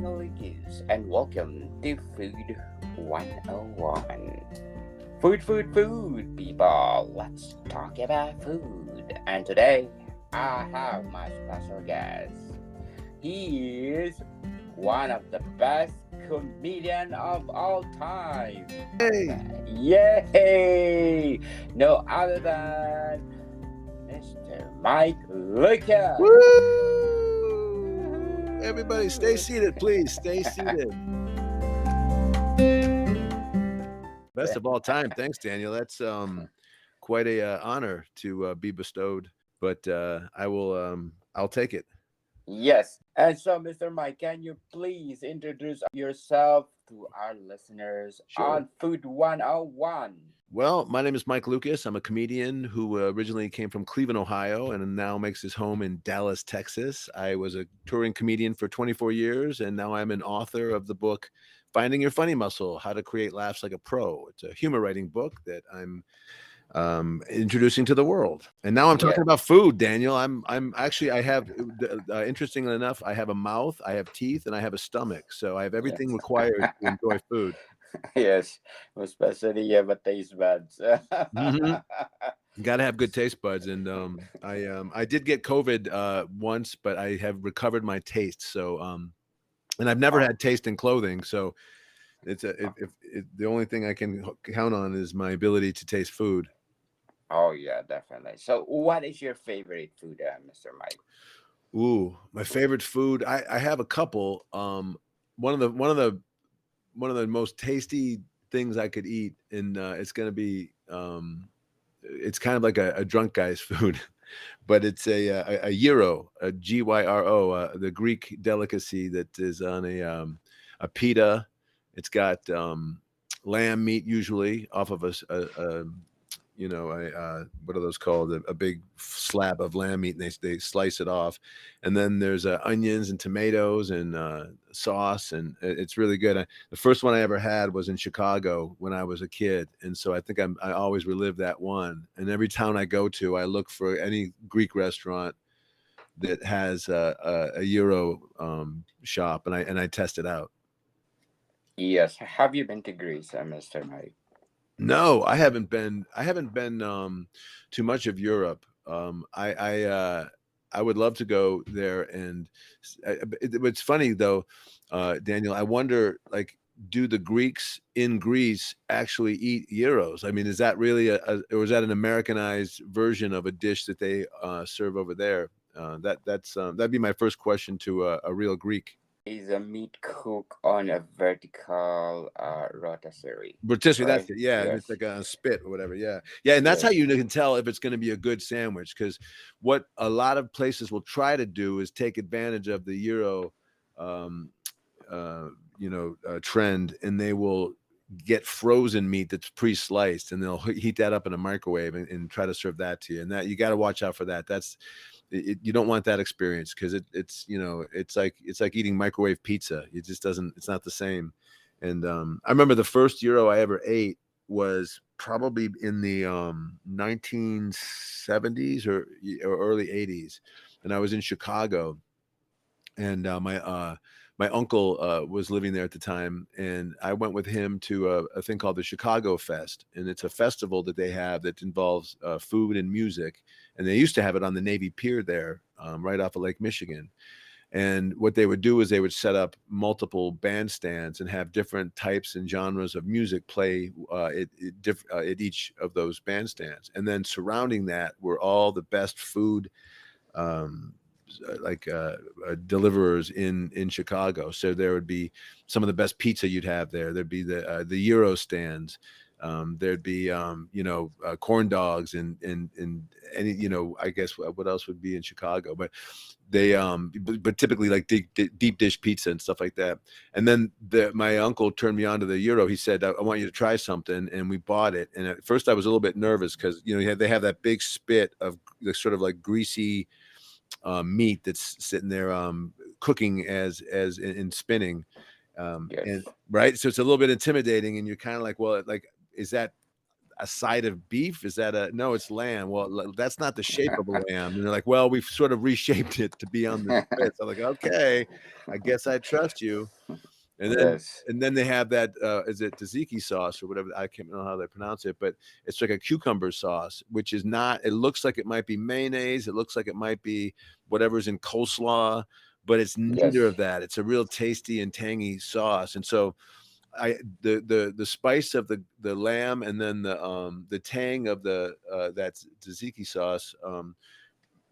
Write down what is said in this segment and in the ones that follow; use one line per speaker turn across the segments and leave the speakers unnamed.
Lucas, and welcome to Food 101. Food, people. Let's talk about food. And today, I have my special guest. He is one of the best comedian of all time.
Hey,
Yay! No other than Mr. Mike Lucas.
woo! Everybody, stay seated, please. Stay seated. Best of all time. Thanks, Daniel. That's quite a honor to be bestowed. But I'll take it.
Yes. And so, Mr. Mike, can you please introduce yourself to our listeners
Sure.
on Food 101?
Well, my name is Mike Lucas. I'm a comedian who originally came from Cleveland, Ohio, and now makes his home in Dallas, Texas. I was a touring comedian for 24 years, and now I'm an author of the book Finding Your Funny Muscle: How to Create Laughs Like a Pro. It's a humor writing book that I'm introducing to the world. And now I'm
Yeah.
talking about food, Daniel. I'm actually I have interestingly enough, I have a mouth, I have teeth, and I have a stomach, so I have everything
Yes.
required to enjoy food.
Yes. Especially you have a taste buds.
Hmm. Got to have good taste buds, and I did get COVID once, but I have recovered my taste. So and I've never
Oh,
had taste in clothing, so it's a if the only thing I can count on is my ability to taste food.
oh, yeah, definitely. So, what is your favorite food, Mr. Mike?
Ooh, my favorite food. I have a couple. One of the one of the one of the most tasty things I could eat, and it's going to be it's kind of like a drunk guy's food, but it's a gyro, a gyro, the Greek delicacy that is on a pita. It's got lamb meat usually off of a what are those called? A big slab of lamb meat, and they slice it off, and then there's onions and tomatoes and sauce, and it's really good. The first one I ever had was in Chicago when I was a kid, and so I think I always relive that one. And every town I go to, I look for any Greek restaurant that has a Euro shop, and I test it out.
Yes. Have you been to Greece, Mr. Mike?
No, I haven't been. I haven't been too much of Europe. I would love to go there. And it's funny though, Daniel. I wonder, like, do the Greeks in Greece actually eat gyros? I mean, is that really or is that an Americanized version of a dish that they serve over there? That'd be my first question to a real Greek.
Is a meat cook on a vertical rotisserie,
Rotisserie, that's
right?
it. Yeah, and it's
Yes.
like a spit or whatever. Yeah, yeah, and that's how
Yes.
you can tell if it's going to be a good sandwich. Because what a lot of places will try to do is take advantage of the Euro, um, uh, trend, and they will get frozen meat that's pre-sliced, and they'll heat that up in a microwave and try to serve that to you. And that you got to watch out for that. You don't want that experience because it's like eating microwave pizza. It just doesn't. It's not the same. And I remember the first gyro I ever ate was probably in the 1970s or early 80s, and I was in Chicago, and my uncle was living there at the time, and I went with him to a thing called the Chicago Fest, and it's a festival that they have that involves food and music, and they used to have it on the Navy Pier there, right off of Lake Michigan. And what they would do is they would set up multiple bandstands and have different types and genres of music play at each of those bandstands. And then surrounding that were all the best food, um, like deliverers in Chicago. So there would be some of the best pizza you'd have there. There'd be the Euro stands. There'd be corn dogs and any I guess what else would be in Chicago, but they but typically like deep dish pizza and stuff like that. And then my uncle turned me on to the Euro. He said, I want you to try something, and we bought it. And at first I was a little bit nervous because they have that big spit of the sort of like greasy meat that's sitting there cooking as in spinning, and
Yes.
right, so it's a little bit intimidating, and you're kind of like, well, like, is that a side of beef? Is that a no? It's lamb. Well, that's not the shape of a lamb. And they're like, well, we've sort of reshaped it to be on this spit. So I'm like, okay, I guess I trust you. And then
Yes.
and then they have that is it tzatziki sauce or whatever, I can't know how they pronounce it, but it's like a cucumber sauce, which is not, it looks like it might be mayonnaise, it looks like it might be whatever's in coleslaw, but it's neither
Yes.
of that. It's a real tasty and tangy sauce. And so the spice of the lamb, and then the tang of the that tzatziki sauce,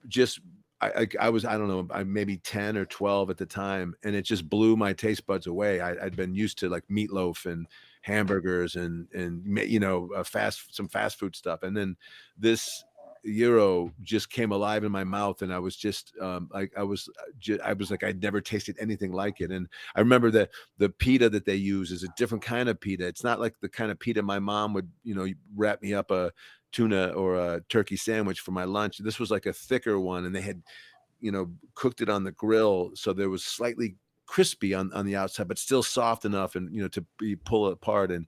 just I was, I don't know, I maybe 10 or 12 at the time, and it just blew my taste buds away. I'd been used to like meatloaf and hamburgers and some fast food stuff, and then this gyro just came alive in my mouth, and I was just like I was like I'd never tasted anything like it. And I remember that the pita that they use is a different kind of pita. It's not like the kind of pita my mom would wrap me up a tuna or a turkey sandwich for my lunch. This was like a thicker one, and they had cooked it on the grill, so there was slightly crispy on the outside, but still soft enough, and to pull it apart. And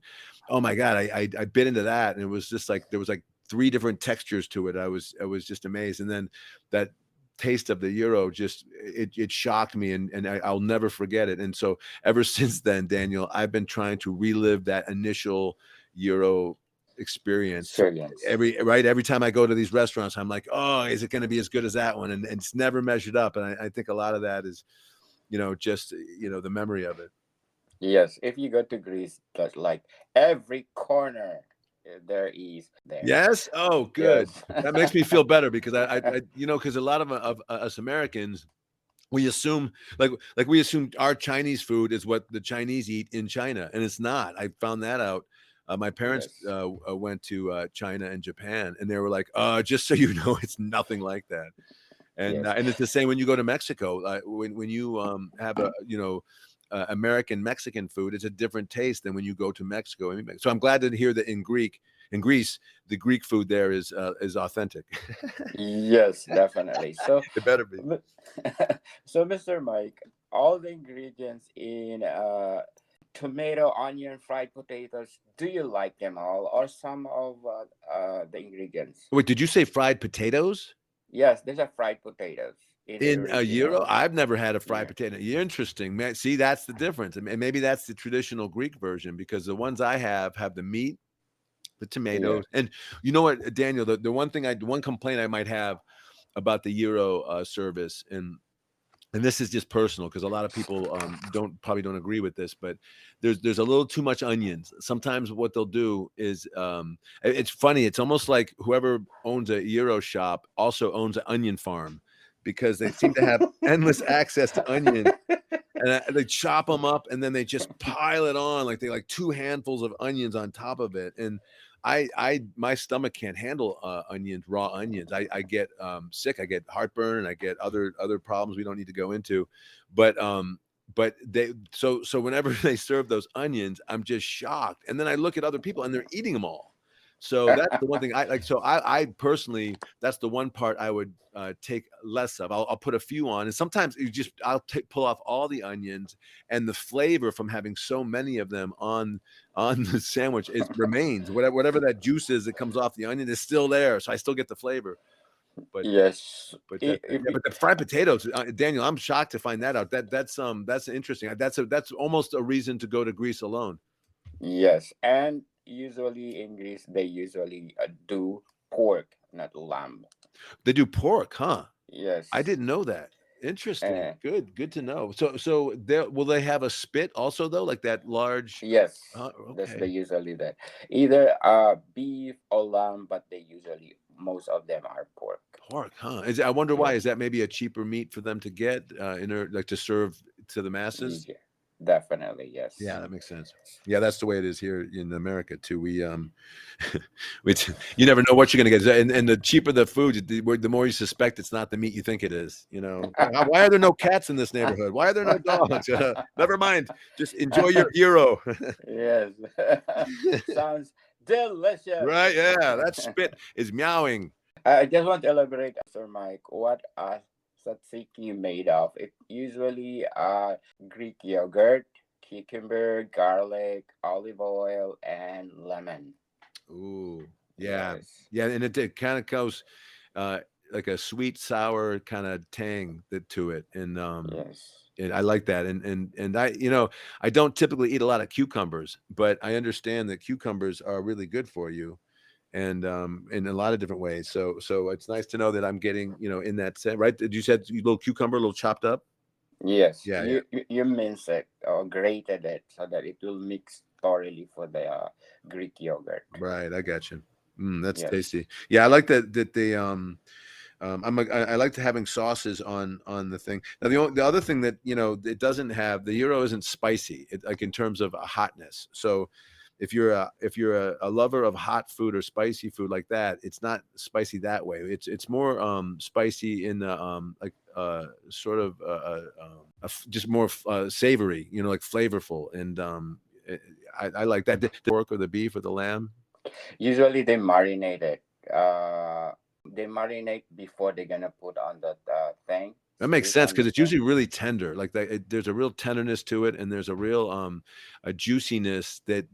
oh my god, I bit into that, and it was just like there was like three different textures to it. I was just amazed. And then that taste of the gyro just it shocked me, and I'll never forget it. And so ever since then, Daniel, I've been trying to relive that initial gyro experience. So
Experience.
every time I go to these restaurants, I'm like, oh, is it going to be as good as that one? And it's never measured up. And I think a lot of that is just the memory of it.
Yes. If you go to Greece, that's like every corner there is there.
Yes. Oh, good.
Yes.
That makes me feel better, because I because a lot of us Americans, we assume like we assume our Chinese food is what the Chinese eat in China, and it's not. I found that out. My parents
Yes.
went to China and Japan, and they were like, just so you know, it's nothing like that.
Yes.
And it's the same when you go to Mexico. When you have a American Mexican food, it's a different taste than when you go to Mexico. So I'm glad to hear that in Greece, the Greek food there is authentic.
Yes, definitely. So,
It better be.
so Mr. Mike, all the ingredients in tomato, onion, fried potatoes, do you like them all, or some of the ingredients?
Wait, did you say fried potatoes
Yes, there's a fried potatoes in the
in a gyro?
original.
I've never had a fried
Yeah.
potato. You're interesting, man. See, that's the difference, and maybe that's the traditional Greek version, because the ones I have the meat, the
Yeah.
tomatoes, and you know what, Daniel, the one complaint I might have about the gyro service, and this is just personal, because a lot of people probably don't agree with this, but there's a little too much onions. Sometimes what they'll do is it's funny. It's almost like whoever owns a gyro shop also owns an onion farm, because they seem to have endless access to onions, and they chop them up, and then they just pile it on like they like two handfuls of onions on top of it. And my stomach can't handle onions, raw onions. I get sick, I get heartburn, and I get other problems we don't need to go into. But they so whenever they serve those onions, I'm just shocked. And then I look at other people, and they're eating them all. So that's the one thing I like. So I personally, that's the one part I would take less of. I'll put a few on, and sometimes I'll pull off all the onions, and the flavor from having so many of them on the sandwich remains. Whatever that juice is that comes off the onion is still there, so I still get the flavor. But
Yes.
but the fried potatoes, Daniel, I'm shocked to find that out. That's interesting. That's almost a reason to go to Greece alone.
Yes, and usually in Greece they usually do pork, not lamb.
They do pork, huh? I
Yes.
didn't know that. Interesting.
Uh,
Good to know. So will they have a spit also, though, like that large?
yes, that's the
Okay,
usually that either beef or lamb, but they usually most of them are pork.
pork, huh? I wonder why.
Yes.
Is that maybe a cheaper meat for them to get like to serve to the masses?
Yeah, definitely
Yeah,
yes.
that makes sense. Yeah, that's the way it is here in America too. We we you never know what you're gonna get, and the cheaper the food, the more you suspect it's not the meat you think it is. Why are there no cats in this neighborhood? Why are there no dogs? Never mind. Just enjoy your hero.
Yes. Sounds delicious.
Right? Yeah, that spit is meowing.
I just want to elaborate, Sir Mike, what tzatziki made of. It usually Greek yogurt, cucumber, garlic, olive oil, and lemon.
Ooh, yeah,
Yes,
yeah, and it kind of goes uh, like a sweet sour kind of tang that to it,
yes.
and I like that, and I I don't typically eat a lot of cucumbers, but I understand that cucumbers are really good for you, and in a lot of different ways. So it's nice to know that I'm getting in that set right. Did you said little cucumber, a little chopped up?
Yes,
Yeah, yeah.
you mince it or grated it so that it will mix thoroughly for the Greek yogurt.
Right, I got you. That's
Yes,
tasty. Yeah, I like that they I like to having sauces on the thing. Now the other thing that it doesn't have, the gyro isn't spicy, like in terms of a hotness. So if you're a lover of hot food or spicy food like that, it's not spicy that way. It's more spicy in the like sort of just more savory, like flavorful, and I like that. The pork or the beef or the lamb.
usually they marinate it. They marinate before they're gonna put on the thing,
That makes
spit
sense
on
because
the
it's
thing.
usually really tender. Like that, there's a real tenderness to it, and there's a real a juiciness that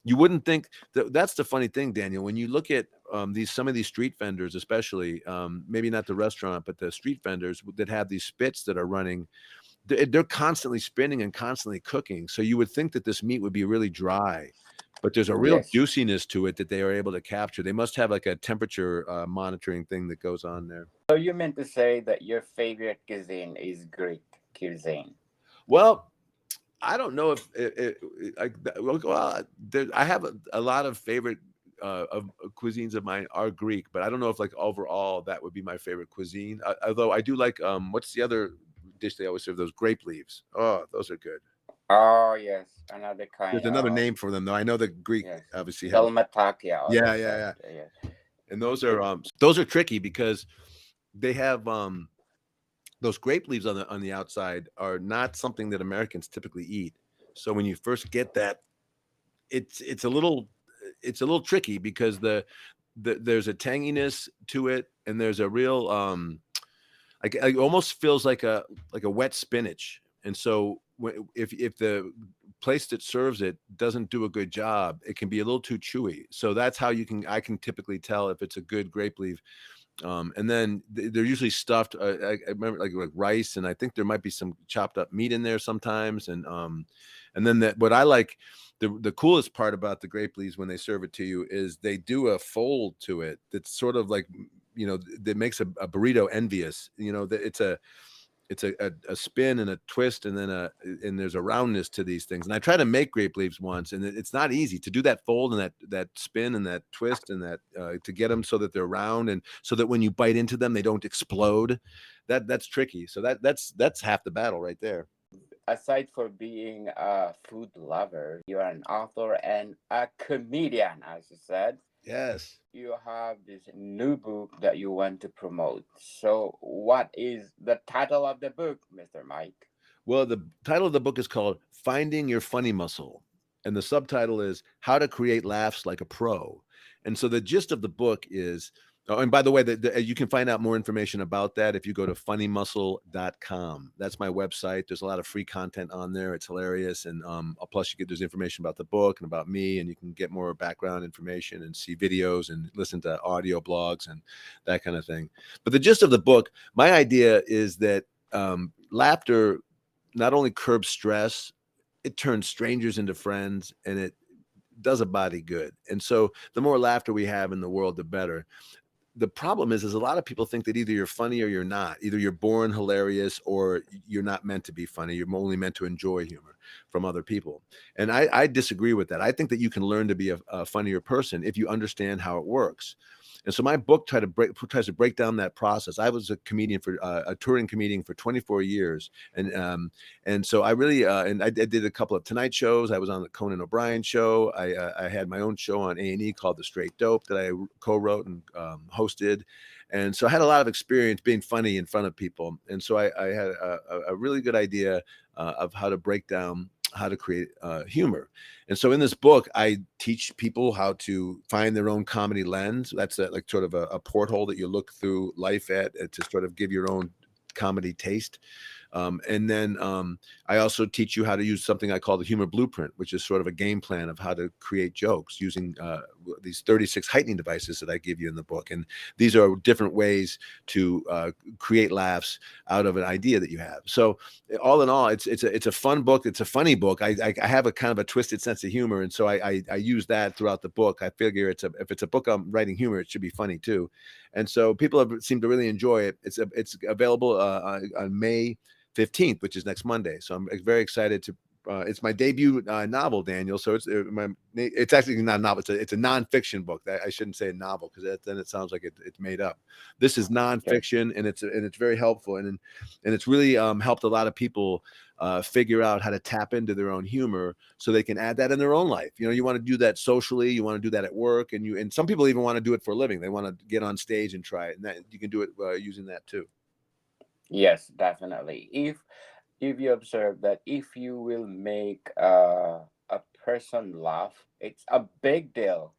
you wouldn't think. That's the funny thing, Daniel. When you look at these some of these street vendors, especially maybe not the restaurant, but the street vendors that have these spits that are running, they're constantly spinning and constantly cooking. So you would think that this meat would be really dry, but there's a real
Yes.
juiciness to it that they are able to capture. They must have like a temperature monitoring thing that goes on there.
So you meant to say that your favorite cuisine is Greek cuisine?
Well, I don't know if well, I have a lot of favorite of cuisines of mine are Greek, but I don't know if like overall that would be my favorite cuisine. Although I do like what's the other dish they always serve? Those grape leaves. Oh, those are good.
Oh yes, another
There's
kind
another
of
name for them though. I know the Greek
yes,
obviously have.
dalmatakia or
Yeah,
they
yeah,
said
yeah.
yes.
And
It,
those are tricky because they have those grape leaves on the outside are not something that Americans typically eat. So when you first get that, it's a little tricky because there's a tanginess to it, and there's a real like it almost feels like a wet spinach. And so if the place that serves it doesn't do a good job, it can be a little too chewy. So that's how I can typically tell if it's a good grape leaf. And then they're usually stuffed. I remember like rice, and I think there might be some chopped up meat in there sometimes. And then what I like, the coolest part about the grape leaves when they serve it to you is they do a fold to it that's sort of like that makes a burrito envious. That it's a spin and a twist, and then and there's a roundness to these things. And I tried to make grape leaves once, and it's not easy to do that fold and that spin and that twist and that to get them so that they're round and so that when you bite into them they don't explode. That's tricky. So that's half the battle right there.
aside for being a food lover, you are an author and a comedian, as you said.
Yes.
You have this new book that you want to promote. So, what is the title of the book, Mr. Mike?
Well, the title of the book is called Finding Your Funny Muscle, and the subtitle is How to Create Laughs Like a Pro. And so the gist of the book is, oh, and by the way, you can find out more information about that if you go to funnymuscle.com. That's my website. There's a lot of free content on there. It's hilarious. And plus, there's information about the book and about me, and you can get more background information and see videos and listen to audio blogs and that kind of thing. But the gist of the book, my idea is that laughter not only curbs stress, it turns strangers into friends, and it does a body good. And so the more laughter we have in the world, the better. The problem is a lot of people think that either you're funny or you're not. Either you're born hilarious or you're not meant to be funny. You're only meant to enjoy humor from other people. And I disagree with that. I think that you can learn to be a funnier person if you understand how it works. And so my book tries to break down that process. I was a comedian for a touring comedian for 24 years, and so I really and I did a couple of Tonight shows. I was on the Conan O'Brien show. I had my own show on A&E called The Straight Dope that I co-wrote and hosted, and so I had a lot of experience being funny in front of people. And so I had a really good idea of how to break down how to create humor. And so in this book, I teach people how to find their own comedy lens. That's like sort of a porthole that you look through life at to sort of give your own comedy taste. And then I also teach you how to use something I call the humor blueprint, which is sort of a game plan of how to create jokes using these 36 heightening devices that I give you in the book. And these are different ways to create laughs out of an idea that you have. So all in all, it's a fun book. It's a funny book. I have a kind of a twisted sense of humor, and so I use that throughout the book. I figure if it's a book I'm writing humor, it should be funny too. And so people seem to really enjoy it. It's available on May 15th, which is next Monday. So I'm very excited to. It's my debut novel, Daniel. So it's actually not a novel. It's a nonfiction book. I shouldn't say a novel because then it sounds like it's made up. This is nonfiction, and it's very helpful, and it's really helped a lot of people figure out how to tap into their own humor so they can add that in their own life. You want to do that socially, you want to do that at work, and some people even want to do it for a living. They want to get on stage and try it, and that you can do it using that too.
Yes, definitely. If you observe that if you will make a person laugh, it's a big deal.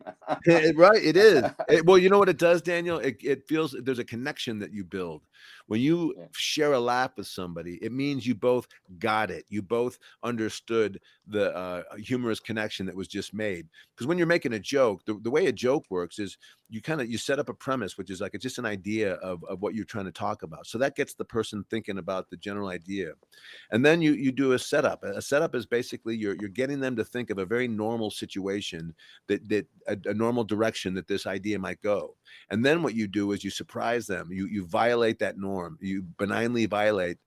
Right, it is. Well, you know what it does, Daniel? It feels there's a connection that you build. When you
Yeah.
share a laugh with somebody, it means you both got it. You both understood the humorous connection that was just made. Because when you're making a joke, the way a joke works is you set up a premise, which is like it's just an idea of what you're trying to talk about. So that gets the person thinking about the general idea. And then you do a setup. A setup is basically you're getting them to think of a very normal situation that a normal direction that this idea might go. And then what you do is you surprise them. You violate that norm. You benignly violate,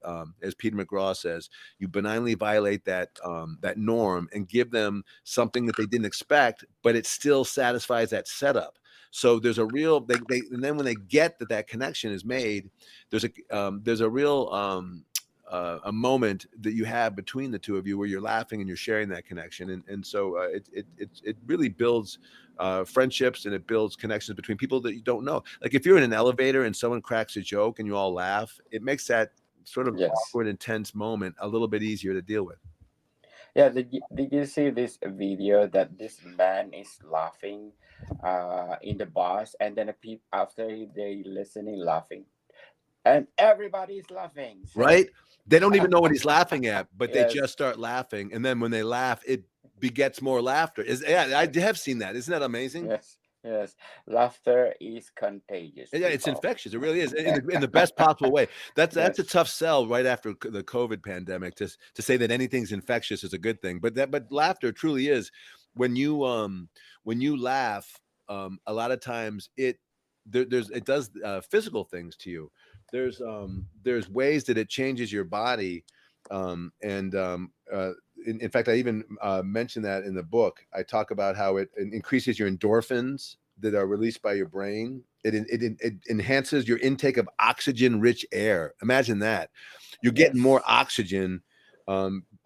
as Peter McGraw says, you benignly violate that norm and give them something that they didn't expect, but it still satisfies that setup. So there's a real and then when they get that connection is made, there's a real a moment that you have between the two of you where you're laughing and you're sharing that connection, and so it really builds friendships, and it builds connections between people that you don't know. Like if you're in an elevator and someone cracks a joke and you all laugh, it makes that sort of
Yes.
awkward, intense moment a little bit easier to deal with.
Yeah, did you see this video that this man is laughing in the bus, and then the people after they listening laughing, and everybody's laughing. So
Right? They don't even know what he's laughing at, but they
yes,
just start laughing, and then when they laugh, it begets more laughter. Yeah, I have seen that. Isn't that amazing?
yes, yes. Laughter is contagious,
Yeah, it's
people.
infectious. It really is in the best possible way. That's a
Yes,
tough sell right after the COVID pandemic to say that anything's infectious is a good thing. But laughter truly is when you laugh, a lot of times it does physical things to you. There's ways that it changes your body, and in fact, I even mentioned that in the book. I talk about how it increases your endorphins that are released by your brain. It enhances your intake of oxygen-rich air. Imagine that. You're getting more
yes,
oxygen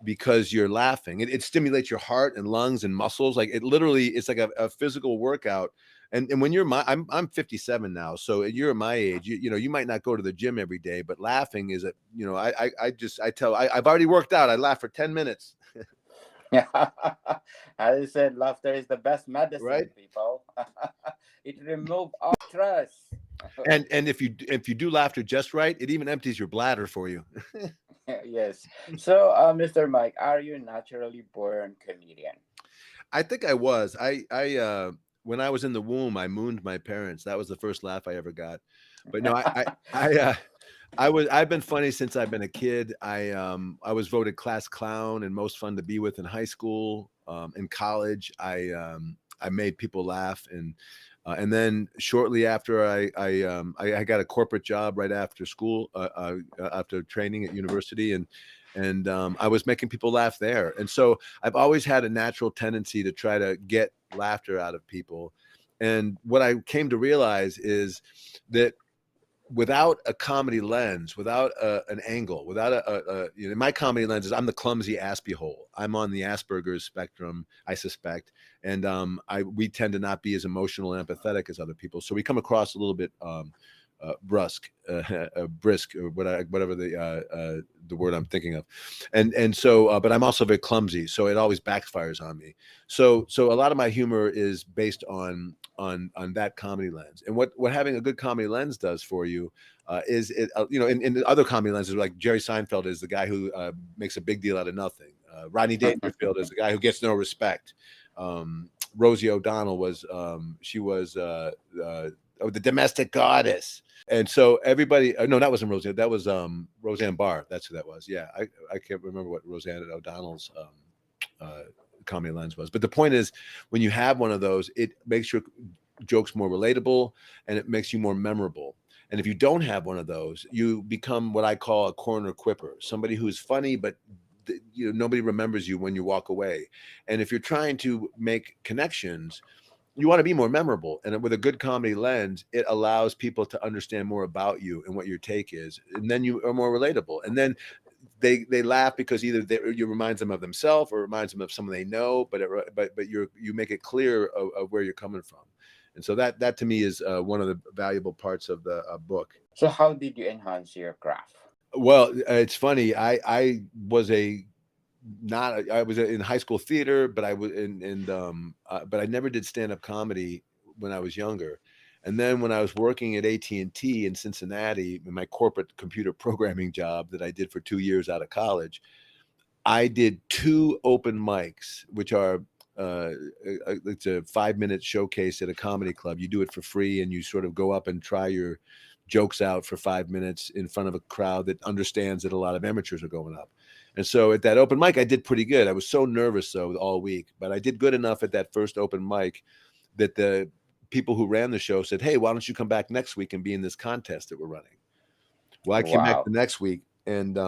because you're laughing. It stimulates your heart and lungs and muscles. Like it's like a physical workout. And when I'm 57 now, so you're my age. You might not go to the gym every day, but laughing is I've already worked out. I laugh for 10 minutes.
yeah. As I said, laughter is the best
Right.
medicine, people. It removes all stress.
And if you do laughter just right, it even empties your bladder for you.
Yes. So, Mr. Mike, are you naturally born comedian?
I think I was. I when I was in the womb, I mooned my parents. That was the first laugh I ever got. But no, I've been funny since I've been a kid. I was voted class clown and most fun to be with in high school. In college, I made people laugh, and then shortly after I got a corporate job right after school, after training at university, and I was making people laugh there. And so I've always had a natural tendency to try to get laughter out of people. And what I came to realize is that without a comedy lens, without an angle, without my comedy lens is I'm the clumsy Aspie hole. I'm on the Asperger's spectrum, I suspect, and we tend to not be as emotional and empathetic as other people, so we come across a little bit brusque, brisk, or whatever the word I'm thinking of, and so, but I'm also very clumsy, so it always backfires on me. So a lot of my humor is based on that comedy lens, and what having a good comedy lens does for you. Is it in the other comedy lenses, like Jerry Seinfeld is the guy who makes a big deal out of nothing. Rodney Dangerfield is the guy who gets no respect. Rosie O'Donnell was she was the domestic goddess. And so everybody, no, that wasn't Roseanne. That was Roseanne Barr. That's who that was. Yeah, I can't remember what Roseanne O'Donnell's uh, comedy lens was. But the point is, when you have one of those, it makes your jokes more relatable and it makes you more memorable. And if you don't have one of those, you become what I call a corner quipper, somebody who's funny, but nobody remembers you when you walk away. And if you're trying to make connections, you want to be more memorable, and with a good comedy lens, it allows people to understand more about you and what your take is, and then you are more relatable, and then they laugh because either you reminds them of themselves or reminds them of someone they know, but you make it clear of where you're coming from, and so that to me is one of the valuable parts of the book.
So how did you enhance your craft?
Well, it's funny. I was a not I was in high school theater, but I was but I never did stand up comedy when I was younger. And then when I was working at AT&T in Cincinnati, in my corporate computer programming job that I did for 2 years out of college, I did 2 open mics, which are it's a 5-minute showcase at a comedy club. You do it for free, and you sort of go up and try your jokes out for 5 minutes in front of a crowd that understands that a lot of amateurs are going up. And so at that open mic, I did pretty good. I was so nervous though all week, but I did good enough at that first open mic that the people who ran the show said, "Hey, why don't you come back next week and be in this contest that we're running?" Well, I came back
Wow.
the next week, and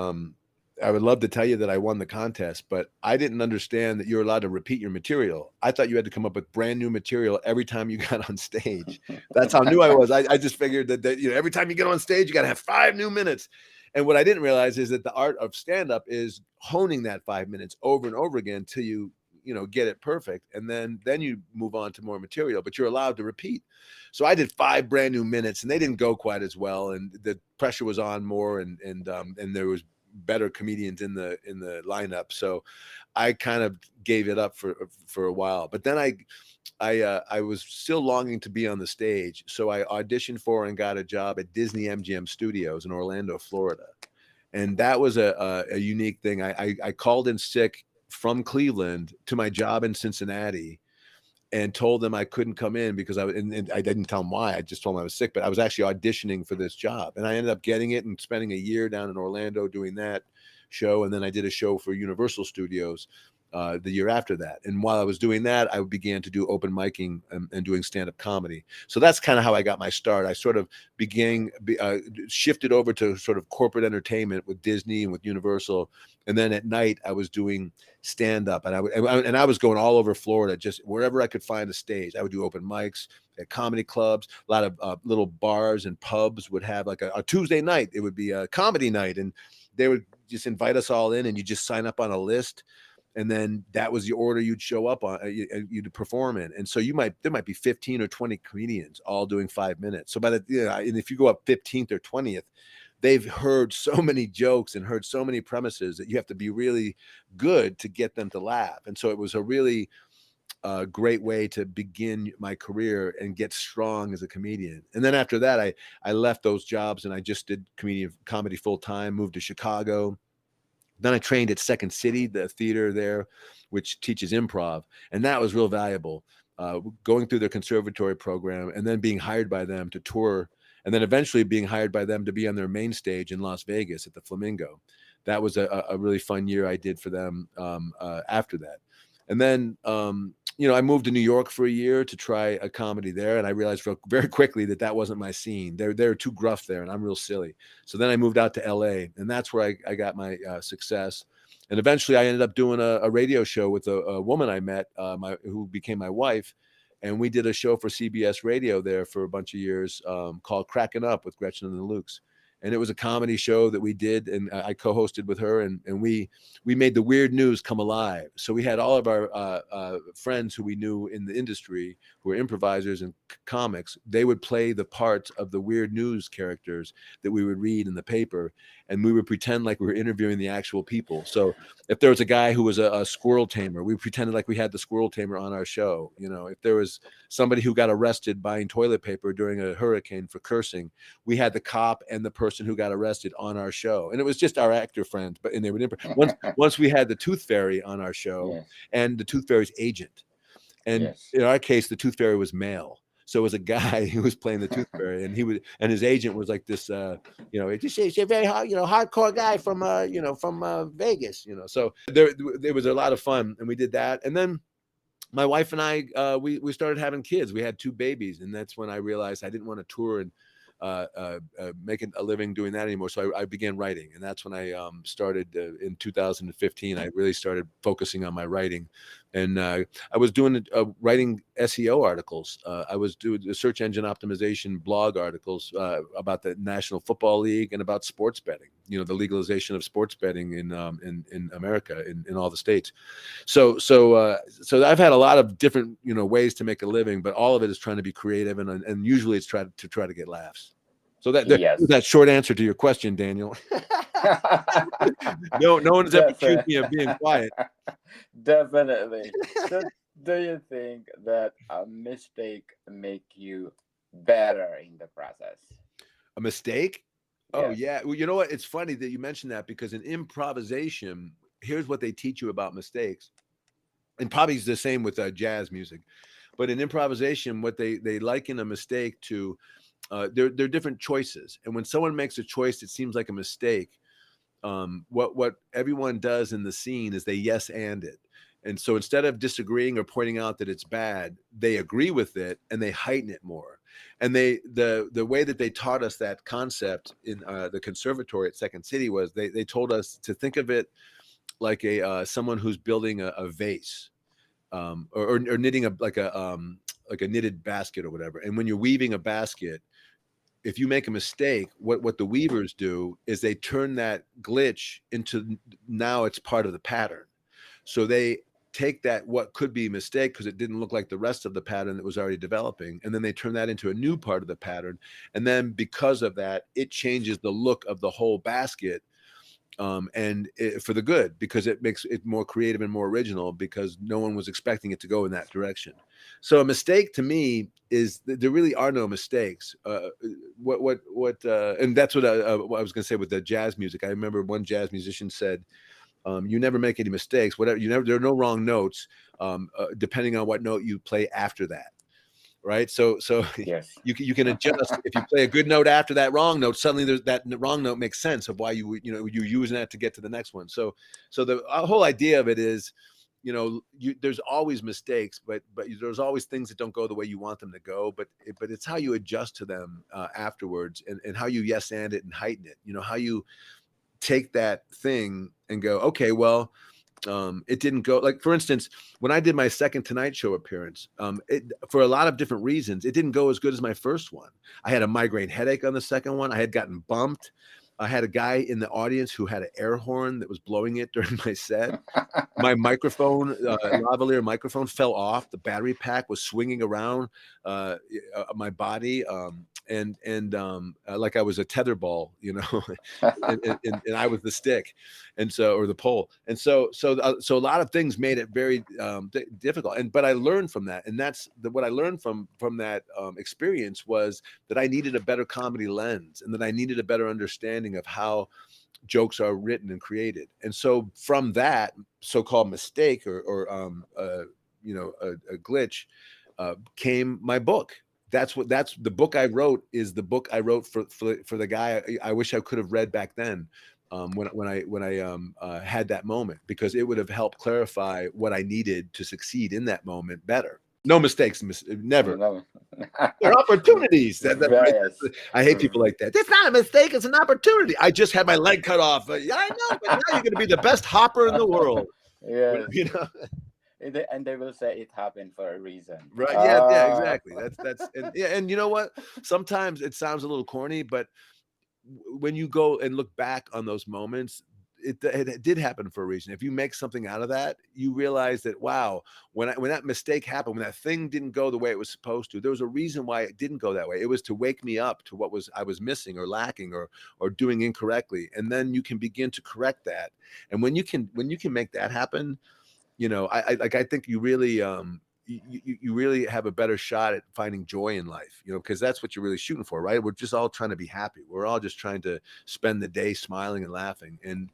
I would love to tell you that I won the contest, but I didn't understand that you're allowed to repeat your material. I thought you had to come up with brand new material every time you got on stage. That's how new I was. I just figured that every time you get on stage, you got to have 5 new minutes. And what I didn't realize is that the art of stand-up is honing that 5 minutes over and over again till you get it perfect, and then you move on to more material, but you're allowed to repeat. So I did 5 brand new minutes, and they didn't go quite as well, and the pressure was on more, and there was better comedians in the lineup. So I kind of gave it up for a while. But then I was still longing to be on the stage, so I auditioned for and got a job at Disney MGM Studios in Orlando, Florida, and that was a unique thing. I called in sick from Cleveland to my job in Cincinnati and told them I couldn't come in because and I didn't tell them why. I just told them I was sick, but I was actually auditioning for this job, and I ended up getting it and spending a year down in Orlando doing that show. And then I did a show for Universal Studios the year after that. And while I was doing that, I began to do open micing and doing stand-up comedy. So that's kind of how I got my start. I sort of shifted over to sort of corporate entertainment with Disney and with Universal. And then at night I was doing stand-up, and I was going all over Florida, just wherever I could find a stage. I would do open mics at comedy clubs. A lot of little bars and pubs would have like a Tuesday night. It would be a comedy night, and they would just invite us all in, and you just sign up on a list, and then that was the order you'd show up on, you'd perform in. And so there might be 15 or 20 comedians all doing 5 minutes. So and if you go up 15th or 20th, they've heard so many jokes and heard so many premises that you have to be really good to get them to laugh. And so it was a really great way to begin my career and get strong as a comedian. And then after that, I left those jobs and I just did comedy full time, moved to Chicago. Then I trained at Second City, the theater there, which teaches improv. And that was real valuable, going through their conservatory program and then being hired by them to tour, and then eventually being hired by them to be on their main stage in Las Vegas at the Flamingo. That was a really fun year I did for them after that. And then, I moved to New York for a year to try a comedy there. And I realized very quickly that wasn't my scene. They're too gruff there, and I'm real silly. So then I moved out to LA, and that's where I got my success. And eventually I ended up doing a radio show with a woman I met, who became my wife. And we did a show for CBS radio there for a bunch of years called Cracking Up with Gretchen and the Lukes. and it was a comedy show that we did, and I co-hosted with her, and we made the weird news come alive. So we had all of our friends who we knew in the industry who were improvisers and comics. They would play the parts of the weird news characters that we would read in the paper, and we would pretend like we were interviewing the actual people. So if there was a guy who was a squirrel tamer, we pretended like we had the squirrel tamer on our show. You know, if there was somebody who got arrested buying toilet paper during a hurricane for cursing, we had the cop and the person who got arrested on our show, and it was just our actor friends. But and they would once we had the Tooth Fairy on our show,
Yes.
and the Tooth Fairy's agent, and
Yes.
in our case, the Tooth Fairy was male. So it was a guy who was playing the Tooth Fairy, and his agent was like this, he's a very hardcore guy from Vegas, So there was a lot of fun, and we did that, and then my wife and I, we started having kids. We had 2 babies, and that's when I realized I didn't want to tour and making a living doing that anymore. So I began writing, and that's when I started in 2015. I really started focusing on my writing, and I was doing writing SEO articles. I was doing the search engine optimization blog articles about the National Football League and about sports betting. The legalization of sports betting in America, in all the states. So I've had a lot of different ways to make a living, but all of it is trying to be creative, and usually it's try to get laughs. So that short answer to your question, Daniel. No one's ever accused me of being quiet.
Definitely. So, do you think that a mistake make you better in the process?
A mistake? Oh,
Yes.
yeah. Well, you know what? It's funny that you mentioned that, because in improvisation, here's what they teach you about mistakes. And probably it's the same with jazz music. But in improvisation, what they liken a mistake to, they're different choices. And when someone makes a choice that seems like a mistake, what everyone does in the scene is they yes and it. And so instead of disagreeing or pointing out that it's bad, they agree with it and they heighten it more. And the way that they taught us that concept in the conservatory at Second City was they told us to think of it like someone who's building a vase, or knitting like a knitted basket or whatever. And when you're weaving a basket, if you make a mistake, what the weavers do is they turn that glitch into, now it's part of the pattern. So they take that, what could be a mistake because it didn't look like the rest of the pattern that was already developing, and then they turn that into a new part of the pattern. And then because of that, it changes the look of the whole basket, for the good, because it makes it more creative and more original, because no one was expecting it to go in that direction. So a mistake to me is there really are no mistakes. And that's what I was going to say with the jazz music. I remember one jazz musician said, you never make any mistakes. There are no wrong notes, depending on what note you play after that. Right. So
Yes.
you can adjust. If you play a good note after that wrong note, suddenly that wrong note makes sense of why you're using that to get to the next one. So the whole idea of it is, there's always mistakes, but there's always things that don't go the way you want them to go. But it's how you adjust to them afterwards, and how you yes and it and heighten it. How you take that thing and go, okay, well, it didn't go, like, for instance, when I did my second Tonight Show appearance, for a lot of different reasons, it didn't go as good as my first one. I had a migraine headache on the second one. I had gotten bumped. I had a guy in the audience who had an air horn that was blowing it during my set. My microphone, lavalier microphone, fell off. The battery pack was swinging around my body, like I was a tetherball, and I was the stick, or the pole, and so a lot of things made it very difficult. But I learned from that, and that's what I learned from that experience, was that I needed a better comedy lens, and that I needed a better understanding of how jokes are written and created. And so from that so-called mistake or a glitch, came my book. That's the book I wrote, is the book I wrote for the guy I wish I could have read back then, when I had that moment, because it would have helped clarify what I needed to succeed in that moment better. No mistakes, never.
No.
They're opportunities.
Yes.
I hate people like that. It's not a mistake; it's an opportunity. I just had my leg cut off. Yeah, I know, but now you're going to be the best hopper in the world.
Yes. And they will say it happened for a reason.
Right? Yeah, exactly. That's and you know what? Sometimes it sounds a little corny, but when you go and look back on those moments, it did happen for a reason. If you make something out of that, you realize that, wow, when that mistake happened, when that thing didn't go the way it was supposed to, there was a reason why it didn't go that way. It was to wake me up to what was I was missing or lacking or doing incorrectly, and then you can begin to correct that. And when you can make that happen, I think you really you really have a better shot at finding joy in life, because that's what you're really shooting for, right? We're just all trying to be happy. We're all just trying to spend the day smiling and laughing. And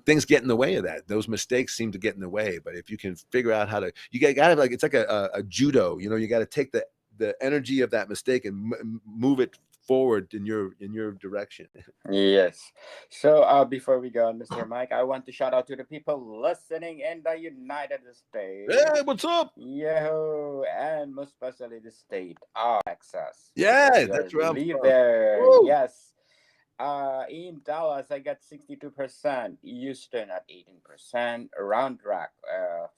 things get in the way of that. Those mistakes seem to get in the way. But if you can figure out how to, you got to, like, it's like a judo. You got to take the energy of that mistake and move it forward in your direction.
Yes. So before we go on, Mr. Mike, I want to shout out to the people listening in the United States.
Hey, what's up?
Yo, and most especially the state of Texas.
Yeah, that's where I'm
live
from.
there.
Woo!
Yes. In Dallas, I got 62%. Houston at 18%. Round Rock,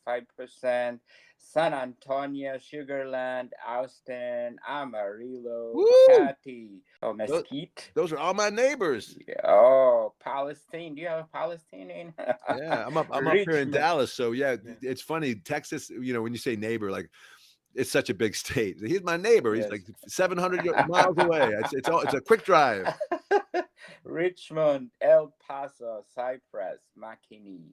5%. San Antonio, Sugarland, Austin, Amarillo,
Woo!
Katy, Mesquite.
Those are all my neighbors.
Oh, Palestine. Do you have Palestine in?
Yeah, I'm up here in Dallas. So yeah, it's funny. Texas, when you say neighbor, like, it's such a big state. He's my neighbor. He's like 700 miles away. It's a quick drive.
Richmond, El Paso, Cypress, McKinney,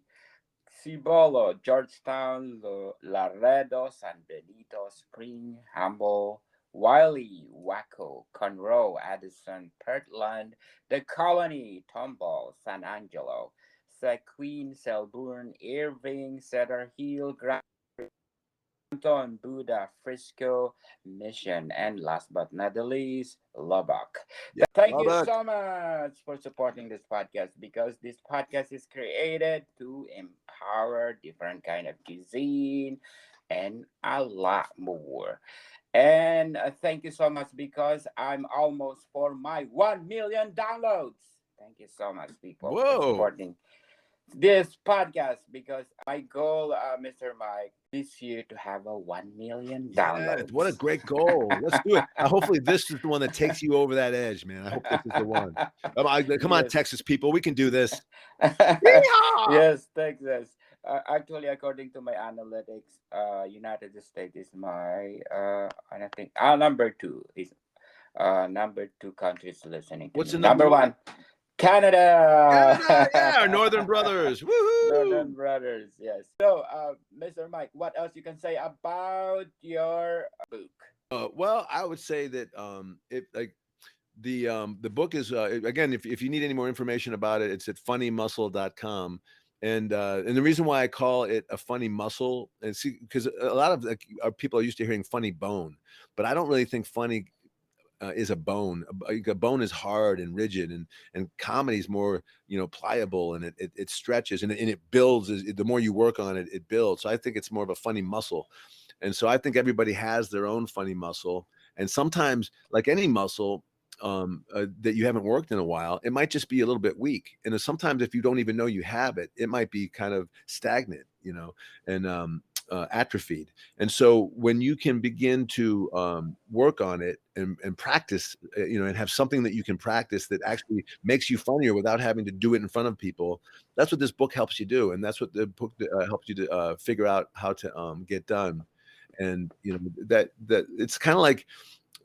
Cibolo, Georgetown, Laredo, San Benito, Spring, Humboldt, Wiley, Waco, Conroe, Addison, Portland, The Colony, Tomball, San Angelo, Sequin, Selburne, Irving, Cedar Hill, Grand Canton, Buda, Frisco, Mission, and last but not the least, Lubbock.
Yeah,
Thank you
Lubbock.
so much for supporting this podcast, because this podcast is created to empower different kind of cuisine and a lot more. And thank you so much, because I'm almost for my 1 million downloads. Thank you so much, people, for supporting this podcast, because my goal, Mr. Mike, this year to have a 1 million downloads.
What a great goal. Let's do it. Hopefully this is the one that takes you over that edge, man. I hope this is the one. Come on, Texas people. We can do this.
Yes, Texas. Actually, according to my analytics, United States is my I think number two is number two countries listening to
What's
me.
the number
one? Canada.
Yeah, our northern brothers. Woohoo!
Northern brothers, yes. So, Mr. Mike, what else you can say about your book?
Well, I would say that the book is again, if you need any more information about it, it's at funnymuscle.com. And the reason why I call it a funny muscle, and see, because a lot of people are used to hearing funny bone, but I don't really think funny is a bone. A bone is hard and rigid, and comedy is more pliable, and it stretches and it builds. The more you work on it, it builds. So I think it's more of a funny muscle, and so I think everybody has their own funny muscle. And sometimes, like any muscle that you haven't worked in a while, it might just be a little bit weak. And sometimes, if you don't even know you have it, it might be kind of stagnant, and atrophied. And so when you can begin to work on it and practice, and have something that you can practice that actually makes you funnier without having to do it in front of people, that's what this book helps you do. And that's what the book helps you to figure out how to get done. And that it's kind of like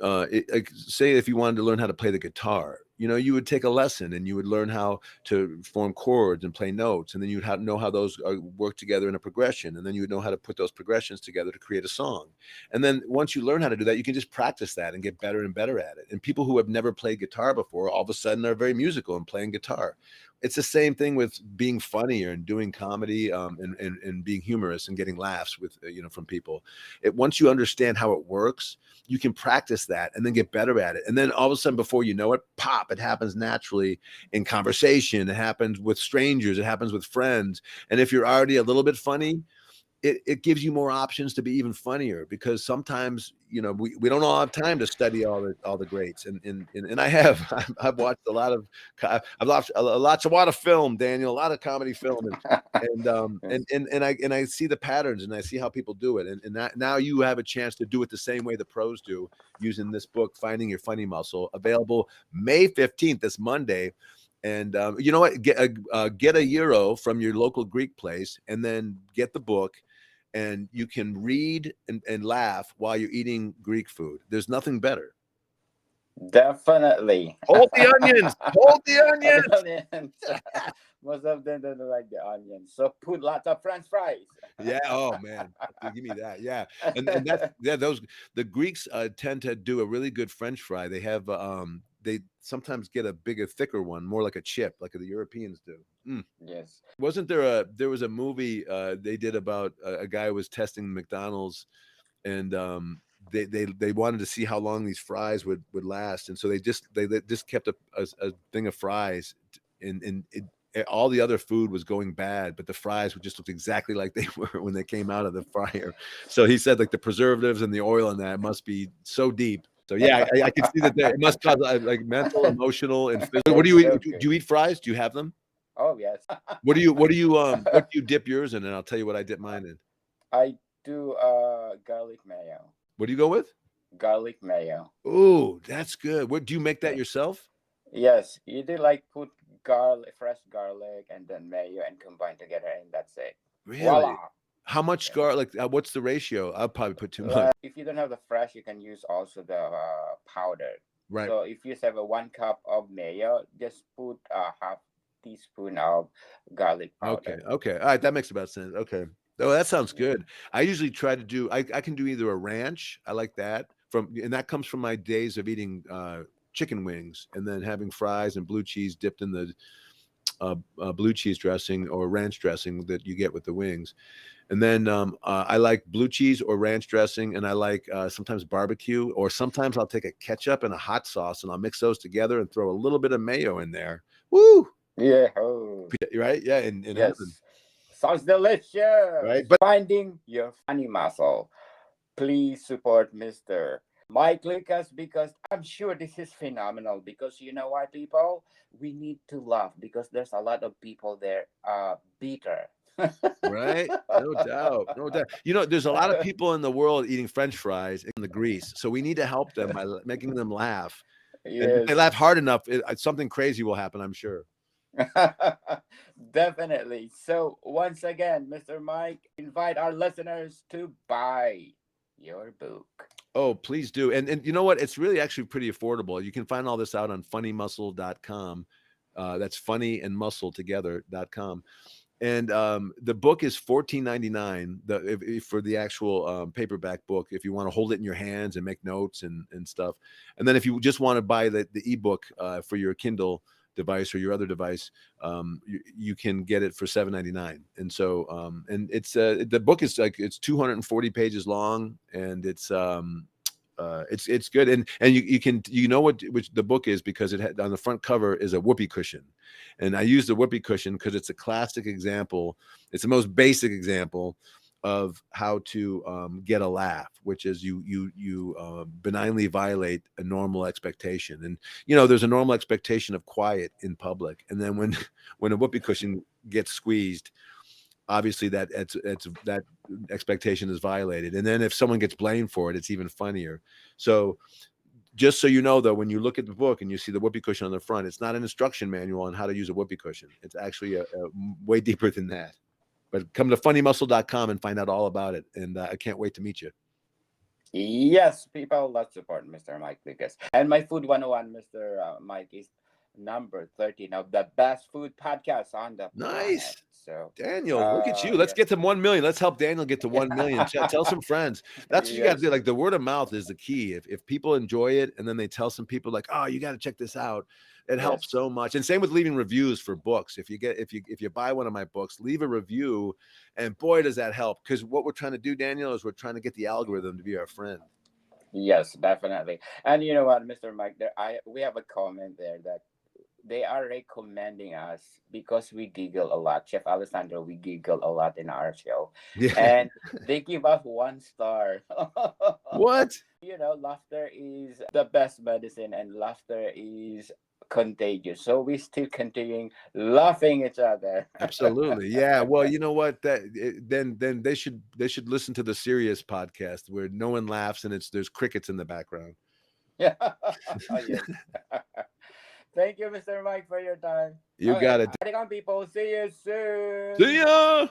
like, say if you wanted to learn how to play the guitar, you would take a lesson and you would learn how to form chords and play notes, and then you'd know how those work together in a progression, and then you would know how to put those progressions together to create a song. And then once you learn how to do that, you can just practice that and get better and better at it. And people who have never played guitar before, all of a sudden are very musical and playing guitar. It's the same thing with being funnier and doing comedy, and being humorous and getting laughs with from people. Once you understand how it works, you can practice that and then get better at it. And then all of a sudden, before you know it, pop, it happens naturally in conversation. It happens with strangers. It happens with friends. And if you're already a little bit funny, it gives you more options to be even funnier, because sometimes, you know, we don't all have time to study all the greats, and I have I've watched a lot of I've watched a lot of film, Daniel, a lot of comedy film,
Yes.
and I see the patterns, and I see how people do it, and that, now you have a chance to do it the same way the pros do, using this book, Finding Your Funny Muscle, available May 15th, this Monday. And you know what? Get a euro from your local Greek place, and then get the book, and you can read and laugh while you're eating Greek food. There's nothing better.
Definitely.
Hold the onions. Hold the
The
onions.
onions. Most of them don't like the onions, so put lots of French fries.
Yeah. Oh man, give me that. Yeah. And that's, yeah. Those, the Greeks tend to do a really good French fry. They have they sometimes get a bigger, thicker one, more like a chip, like the Europeans do. Mm.
Yes.
Wasn't there was a movie they did about a guy who was testing McDonald's, and they wanted to see how long these fries would last, and so they just kept a thing of fries, and all the other food was going bad, but the fries would just look exactly like they were when they came out of the fryer. So he said, like, the preservatives and the oil in that must be so deep. So yeah, I can see that there, it must cause like mental, emotional, and physical. What do you eat?
So
Do
good.
you eat fries? Do you have them?
Oh yes.
What do you dip yours in? And I'll tell you what I dip mine in.
I do garlic mayo.
What do you go with?
Garlic mayo.
Oh, that's good. What do you make that
Yeah.
yourself?
Yes, you do like put garlic, fresh garlic, and then mayo, and combine together, and that's it.
Really?
Voila.
How much
Yes.
garlic? What's the ratio? I'll probably put too much.
If you don't have the fresh, you can use also the powder.
Right.
So if you have a 1 cup of mayo, just put a half teaspoon of garlic
Okay.
powder.
Okay. All right. That makes about sense. Okay. Oh, that sounds
Yeah.
good. I usually try to do. I can do either a ranch. I like that and that comes from my days of eating chicken wings, and then having fries and blue cheese dipped in the blue cheese dressing or ranch dressing that you get with the wings. And then I like blue cheese or ranch dressing, and I like sometimes barbecue, or sometimes I'll take a ketchup and a hot sauce, and I'll mix those together and throw a little bit of mayo in there. Woo!
Yeah. Oh,
Right? Yeah, in heaven.
yes. Sounds delicious.
Right? But
Finding your funny muscle. Please support Mr. Mike Lucas, because I'm sure this is phenomenal. Because you know why, people? We need to laugh because there's a lot of people there bitter.
right? No doubt. No doubt. You know, there's a lot of people in the world eating French fries in the grease. So we need to help them by making them laugh. And if they
Yes.
laugh hard enough, something crazy will happen, I'm sure.
Definitely. So once again, Mr. Mike, invite our listeners to buy your book.
Oh, please do. And you know what? It's really actually pretty affordable. You can find all this out on funnymuscle.com. That's funny and muscle together.com. And the book is $14.99 for the actual paperback book, if you want to hold it in your hands and make notes and stuff. And then if you just want to buy the ebook for your Kindle device or your other device, you can get it for $7.99. And so and it's the book is like, it's 240 pages long, and it's good. And you can, you know what, which the book is, because it had on the front cover is a whoopee cushion, and I use the whoopee cushion because it's a classic example. It's the most basic example of how to get a laugh, which is you benignly violate a normal expectation. And you know, there's a normal expectation of quiet in public, and then when a whoopee cushion gets squeezed, obviously that expectation is violated. And then if someone gets blamed for it, it's even funnier. So just so you know, though, when you look at the book and you see the whoopee cushion on the front, it's not an instruction manual on how to use a whoopee cushion. It's actually a way deeper than that. But come to funnymuscle.com and find out all about it. And I can't wait to meet you.
Yes, people, let's support Mr. Mike Lucas. And my Food 101, Mr. Mike, is number 13 of the best food podcasts on the planet.
Nice.
So,
Daniel, look at you. Let's
yes.
get to 1 million. Let's help Daniel get to 1 million. Tell some friends. That's what you got to
Yes.
do. Like, the word of mouth is the key. If people enjoy it and then they tell some people, like, oh, you got to check this out, it helps
Yes.
so much. And same with leaving reviews for books. If you buy one of my books, leave a review, and boy, does that help. Because what we're trying to do, Daniel, is we're trying to get the algorithm to be our friend.
Yes, definitely. And you know what, Mr. Mike, we have a comment there that they are recommending us because we giggle a lot. Chef Alessandro, we giggle a lot in our show.
Yeah.
And they give us 1 star.
What?
Laughter is the best medicine and laughter is contagious. So we still continuing laughing each other.
Absolutely. Yeah. Well, you know what? Then they should listen to the serious podcast where no one laughs and there's crickets in the background.
Yeah. Yes. Thank you, Mr. Mike, for your time.
You got
Okay,
it.
Atikang people, see you soon.
See ya.